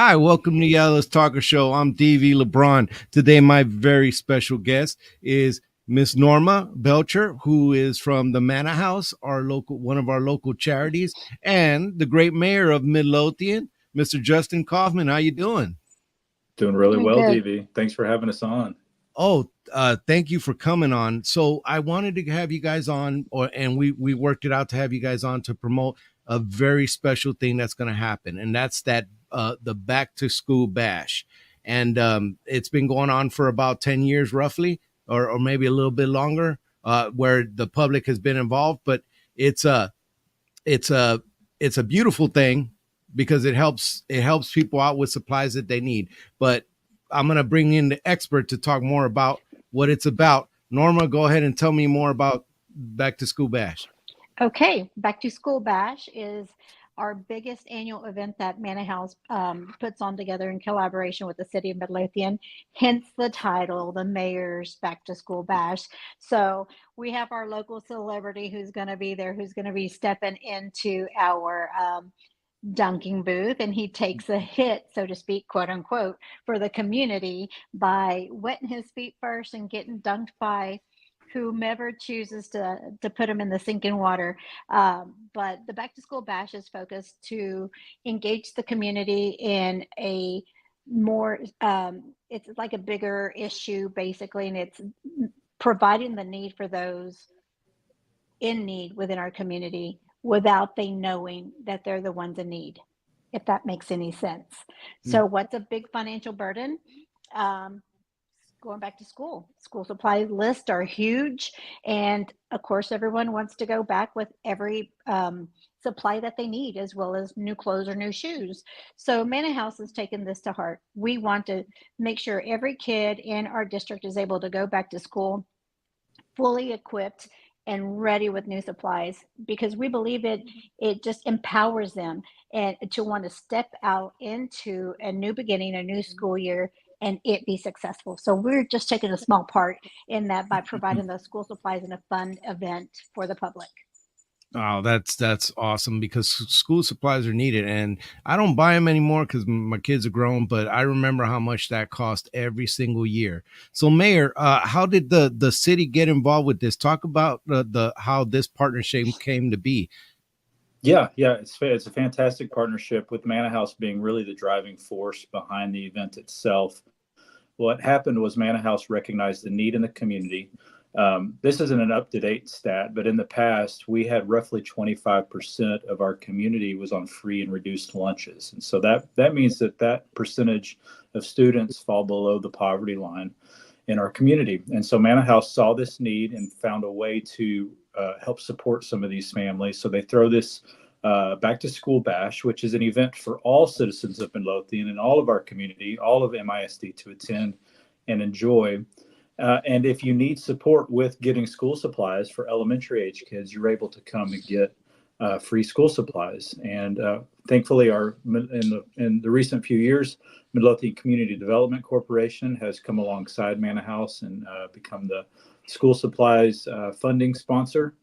Hi, welcome to Yellow's Talker Show. I'm DV LeBron. Today, my very special guest is Miss Norma Belcher, who is from the Manna House, one of our local charities, and the great mayor of Midlothian, Mr. Justin Coffman. How you doing? Doing really Doing well, good. DV. Thanks for having us on. Oh, thank you for coming on. So I wanted to have you guys on, and we worked it out to have you guys on to promote a very special thing that's going to happen, and that's the back to school bash, and it's been going on for about 10 years, roughly, or maybe a little bit longer, where the public has been involved. But it's a it's a it's a beautiful thing because it helps people out with supplies that they need. But I'm going to bring in the expert to talk more about what it's about. Norma, go ahead and tell me more about Back to School Bash. Okay, Back to School Bash is our biggest annual event that Manna House puts on together in collaboration with the city of Midlothian, hence the title, the Mayor's Back to School Bash. So we have our local celebrity who's going to be there, who's going to be stepping into our dunking booth, and he takes a hit, so to speak, quote unquote, for the community by wetting his feet first and getting dunked by whomever chooses to put him in the sinking water. But the Back to School Bash is focused to engage the community in a more, it's like a bigger issue basically, and it's providing the need for those in need within our community without they knowing that they're the ones in need, if that makes any sense. So what's a big financial burden? Going back to school. School supply lists are huge. And of course, everyone wants to go back with every supply that they need, as well as new clothes or new shoes. So Manna House has taken this to heart. We want to make sure every kid in our district is able to go back to school fully equipped and ready with new supplies, because we believe it just empowers them and to want to step out into a new beginning, a new school year, and it be successful. So we're just taking a small part in that by providing those school supplies in a fun event for the public. Oh, that's awesome because school supplies are needed, and I don't buy them anymore because my kids are grown. But I remember how much that cost every single year. So, Mayor, how did the city get involved with this? Talk about the how this partnership came to be. Yeah, it's a fantastic partnership with Manna House being really the driving force behind the event itself. What happened was Manna House recognized the need in the community. This isn't an up-to-date stat, but in the past, we had roughly 25% of our community was on free and reduced lunches. And so that means that percentage of students fall below the poverty line in our community. And so Manna House saw this need and found a way to help support some of these families. So they throw this Back to School Bash, which is an event for all citizens of Midlothian and all of our community, all of MISD to attend and enjoy. And if you need support with getting school supplies for elementary age kids, you're able to come and get free school supplies. And thankfully, in the recent few years, Midlothian Community Development Corporation has come alongside Manna House and become the school supplies funding sponsor.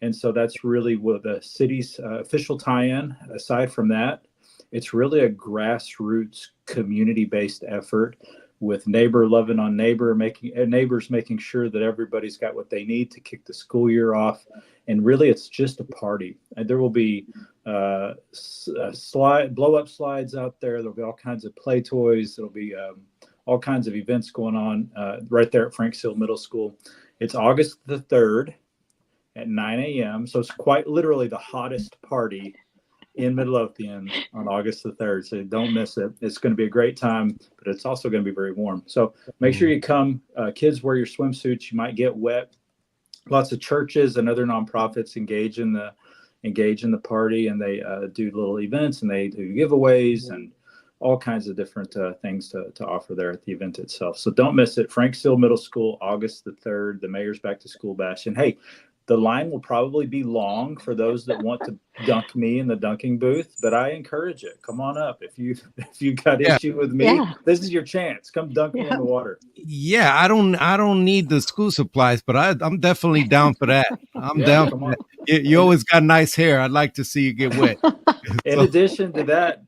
And so that's really what the city's official tie-in. Aside from that, it's really a grassroots community-based effort with neighbor loving on neighbors making sure that everybody's got what they need to kick the school year off. And really, it's just a party. And there will be blow-up slides out there. There'll be all kinds of play toys. There'll be all kinds of events going on right there at Franks Hill Middle School. It's August the 3rd at 9 a.m. So it's quite literally the hottest party in Midlothian on August the 3rd. So don't miss it. It's going to be a great time, but it's also going to be very warm. So make sure you come. Kids, wear your swimsuits. You might get wet. Lots of churches and other nonprofits engage in the party, and they do little events, and they do giveaways and all kinds of different things to offer there at the event itself. So don't miss it. Franks Hill Middle School, August the 3rd, the Mayor's Back to School Bash. And hey, the line will probably be long for those that want to dunk me in the dunking booth, but I encourage it. Come on up. If you've got issue with me, this is your chance. Come dunk me in the water. Yeah, I don't need the school supplies, but I'm definitely down for that. I'm down for that. You And always got nice hair. I'd like to see you get wet. in So, addition to that,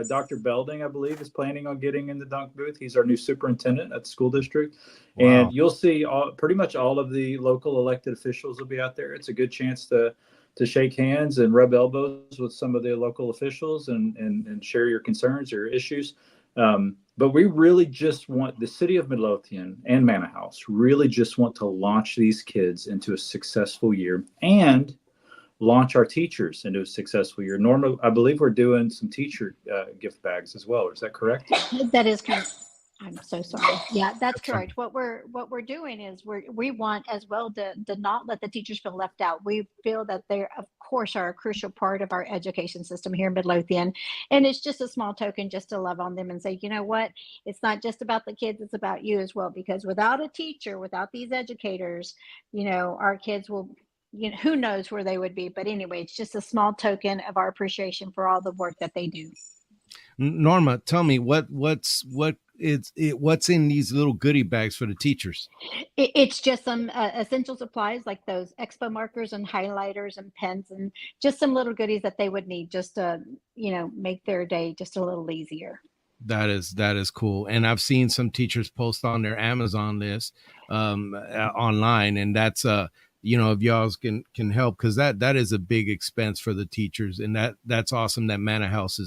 Dr. Belding, I believe, is planning on getting in the dunk booth. He's our new superintendent at the school district. wow. And you'll see pretty much all of the local elected officials will be out there. It's a good chance to shake hands and rub elbows with some of the local officials and share your concerns or issues. But we really just want the city of Midlothian and Manna House really just want to launch these kids into a successful year and launch our teachers into a successful year. Norma, I believe we're doing some teacher gift bags as well. Is that correct? That is correct. I'm so sorry. Yeah, that's That's fine. correct. What we're doing is we want as well to not let the teachers feel left out. We feel that they of course are a crucial part of our education system here in Midlothian. And it's just a small token just to love on them and say, you know what? It's not just about the kids, it's about you as well. Because without a teacher, without these educators, our kids will who knows where they would be. But anyway, it's just a small token of our appreciation for all the work that they do. Norma, tell me what's in these little goodie bags for the teachers? It's just some essential supplies like those expo markers and highlighters and pens and just some little goodies that they would need just to, make their day just a little easier. That is cool. And I've seen some teachers post on their Amazon list online, and that's if y'all can help, because that is a big expense for the teachers, and that's awesome that Manna House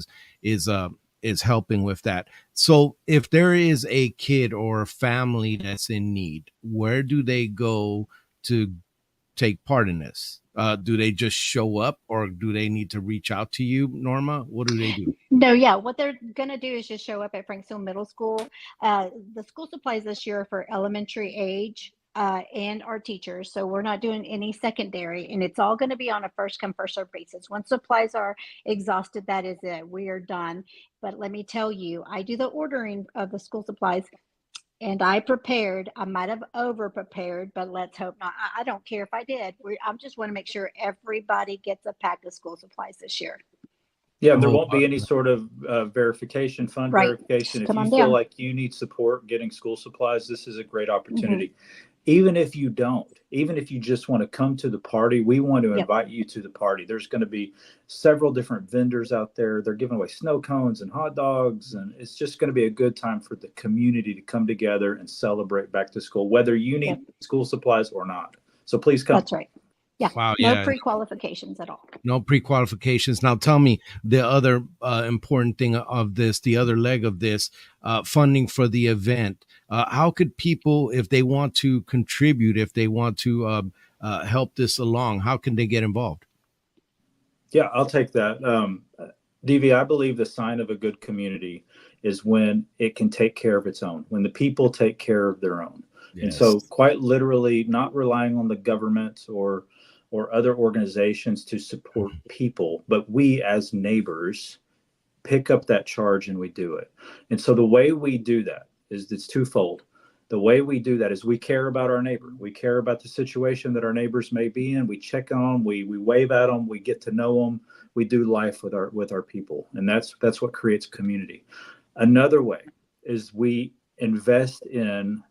is helping with that. So if there is a kid or a family that's in need, where do they go to take part in this? Do they just show up, or do they need to reach out to you, Norma? What do they do? No, yeah, what they're going to do is just show up at Franksville Middle School. The school supplies this year are for elementary age and our teachers. So we're not doing any secondary, and it's all going to be on a first come, first served basis. Once supplies are exhausted, that is it. We are done. But let me tell you, I do the ordering of the school supplies. And I prepared. I might have over prepared, but let's hope not. I don't care if I did. I just want to make sure everybody gets a pack of school supplies this year. Yeah, there Oh, won't be any sort of fund Right. verification. If Come you on feel down. like you need support getting school supplies, this is a great Hmm. opportunity. Even if you don't, even if you just want to come to the party, we want to Yep. invite you to the party. There's going to be several different vendors out there. They're giving away snow cones and hot dogs, and it's just going to be a good time for the community to come together and celebrate back to school, whether you need Yep. school supplies or not. So please come. That's right. Yeah. wow, No yeah. pre-qualifications at all. No pre-qualifications. Now tell me the other important thing of this, the other leg of this, funding for the event. How could people, if they want to contribute, if they want to help this along, how can they get involved? Yeah, I'll take that. DV, I believe the sign of a good community is when it can take care of its own, when the people take care of their own. And Yes. so quite literally not relying on the government or other organizations to support people, but we as neighbors pick up that charge and we do it. And so the way we do that is it's twofold. The way we do that is we care about our neighbor. We care about the situation that our neighbors may be in. We check on them. We wave at them. We get to know them. We do life with our people, and that's what creates community. Another way is we invest in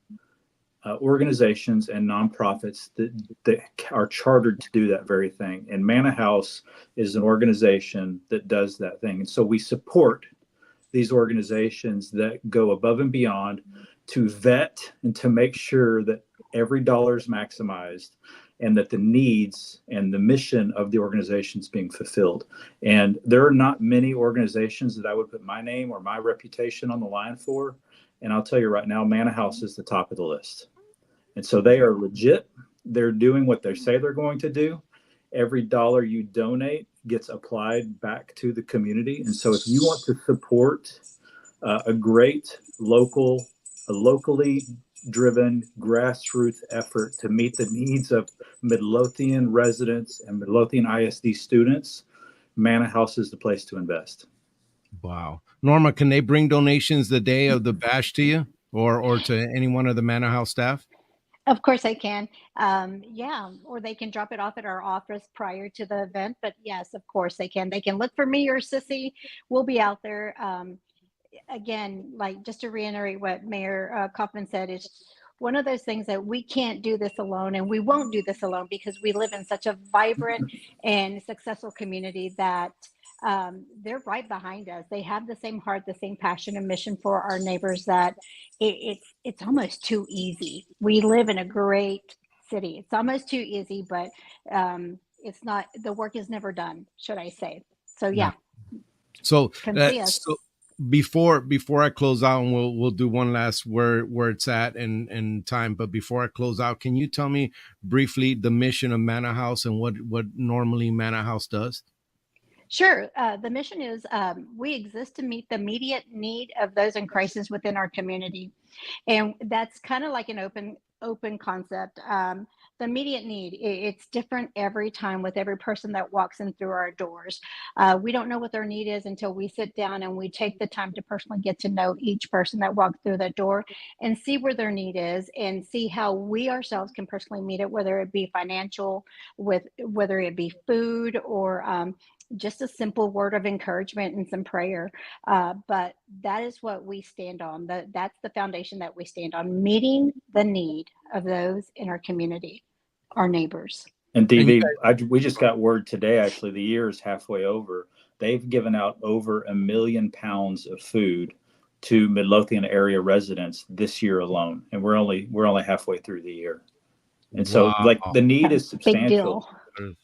organizations and nonprofits that are chartered to do that very thing. And Manna House is an organization that does that thing. And so we support these organizations that go above and beyond to vet and to make sure that every dollar is maximized and that the needs and the mission of the organization is being fulfilled. And there are not many organizations that I would put my name or my reputation on the line for. And I'll tell you right now, Manna House is the top of the list. And so they are legit. They're doing what they say they're going to do. Every dollar you donate gets applied back to the community. And so if you want to support a great locally driven grassroots effort to meet the needs of Midlothian residents and Midlothian ISD students, Manna House is the place to invest. Wow. Norma, can they bring donations the day of the bash to you or to any one of the Manor House staff? Of course I can. Yeah, or they can drop it off at our office prior to the event. But yes, of course they can. They can look for me or Sissy. We'll be out there. Again, like just to reiterate what Mayor Coffman said, is one of those things that we can't do this alone, and we won't do this alone because we live in such a vibrant and successful community that they're right behind us. They have the same heart, the same passion and mission for our neighbors that it's almost too easy. We live in a great city. It's almost too easy, but it's not. The work is never done, should I say? So Yeah. yeah, So, come see us. so before I close out, and we'll do one last where it's at and time. But before I close out, can you tell me briefly the mission of Manna House and what normally Manna House does? Sure. The mission is we exist to meet the immediate need of those in crisis within our community, and that's kind of like an open concept. The immediate need, it's different every time with every person that walks in through our doors. We don't know what their need is until we sit down and we take the time to personally get to know each person that walks through that door and see where their need is and see how we ourselves can personally meet it, whether it be financial, with whether it be food or just a simple word of encouragement and some prayer. But that is what we stand on. That's the foundation that we stand on, meeting the need of those in our community, our neighbors. And And you DV, guys, we just got word today, actually, the year is halfway over. They've given out over 1 million pounds of food to Midlothian area residents this year alone. And we're only halfway through the year. And so wow, like the need is Big substantial. deal.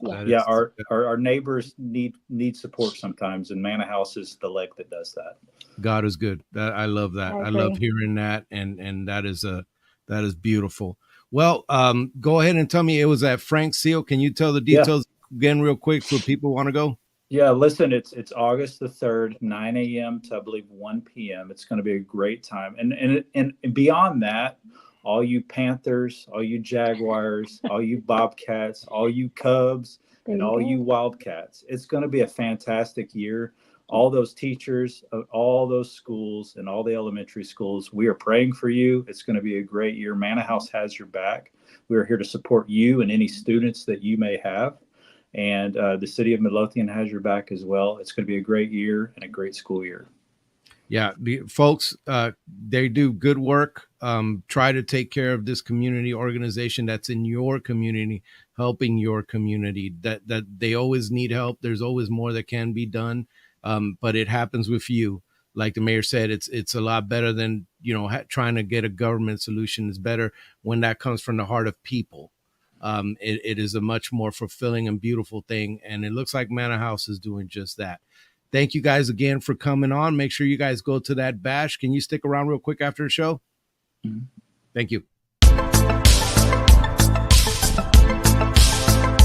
Yeah. that Yeah, is, our neighbors need support sometimes, and Manna House is the leg that does that. God is good. I love that. I I love agree. hearing that, and that is beautiful. Well, go ahead and tell me it was at Frank Seal. Can you tell the Yeah. details again, real quick, for people who want to go? Yeah, listen, it's August the 3rd, 9 a.m. to I believe 1 p.m. It's going to be a great time. And beyond that, all you Panthers, all you Jaguars, all you Bobcats, all you Cubs, There and you all you go. Wildcats, it's going to be a fantastic year. All those teachers of all those schools and all the elementary schools, we are praying for you. It's going to be a great year. Manna House has your back. We are here to support you and any students that you may have. And the city of Midlothian has your back as well. It's going to be a great year and a great school year. Yeah, folks, they do good work. Try to take care of this community organization that's in your community, helping your community. That they always need help. There's always more that can be done, but it happens with you. Like the mayor said, it's a lot better than trying to get a government solution. It's better when that comes from the heart of people. It is a much more fulfilling and beautiful thing, and it looks like Manna House is doing just that. Thank you guys again for coming on. Make sure you guys go to that bash. Can you stick around real quick after the show? Mm-hmm. Thank you.